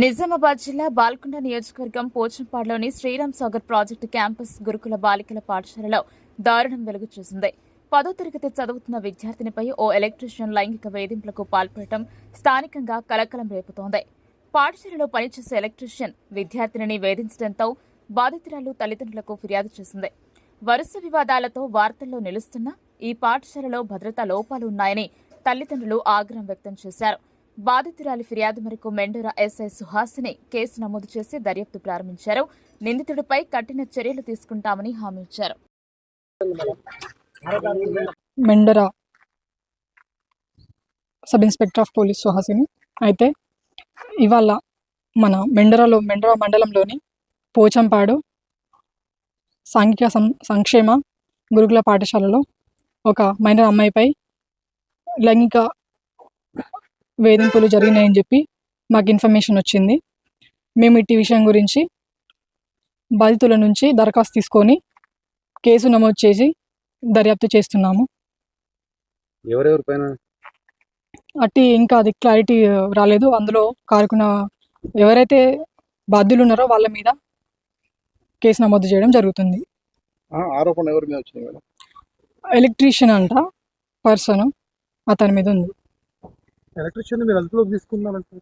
నిజామాబాద్ జిల్లా బాల్కొండ నియోజకవర్గం పోచంపాడులోని Sriram Sagar project campus గురుకుల బాలికల పాఠశాలలో దారుణం వెలుగు చూసింది. 10వ తరగతి చదువుతున్న విద్యార్థినిపై ఓ ఎలక్ట్రీషియన్ లైంగిక వేధింపులకు పాల్పడటం స్థానికంగా కలకలం రేపుతోంది. పాఠశాలలో పనిచేసే ఎలక్ట్రీషియన్ విద్యార్థినిని వేధించడంతో బాధితురాలు తల్లిదండ్రులకు ఫిర్యాదు చేసింది. వరుస వివాదాలతో వార్తల్లో నిలుస్తున్న ఈ పాఠశాలలో భద్రతా లోపాలు ఉన్నాయని తల్లిదండ్రులు ఆగ్రహం వ్యక్తం చేశారు. బాధితురాలి ఫిర్యాదు మేరకు మెండోరా ఎస్ఐ సుహాసిని కేసు నమోదు చేసి దర్యాప్తు ప్రారంభించారు. నిందితుడిపై కఠిన చర్యలు తీసుకుంటామని హామీ ఇచ్చారు. Mendora sub inspector of police Suhasini. అయితే ఇవాళ మన మెండోరా మండలంలోని పోచంపాడు సాంఘిక సంక్షేమ గురుకుల పాఠశాలలో ఒక మైనర్ అమ్మాయిపై లైంగిక వేధింపులు జరిగినాయని చెప్పి మాకు ఇన్ఫర్మేషన్ వచ్చింది. మేము ఇట్టి విషయం గురించి బాధితుల నుంచి దరఖాస్తు తీసుకొని కేసు నమోదు చేసి దర్యాప్తు చేస్తున్నాము. అట్టి ఇంకా అది క్లారిటీ రాలేదు. అందులో కారుకున్న ఎవరైతే బాధ్యులు ఉన్నారో వాళ్ళ మీద కేసు నమోదు చేయడం జరుగుతుంది. ఎలక్ట్రీషియన్ అంట పర్సన్, అతని మీద ఉంది. ఎలక్ట్రీషియన్ మీరు అదుపులోకి తీసుకున్నారంటే?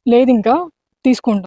లేదు, ఇంకా తీసుకుంటాం.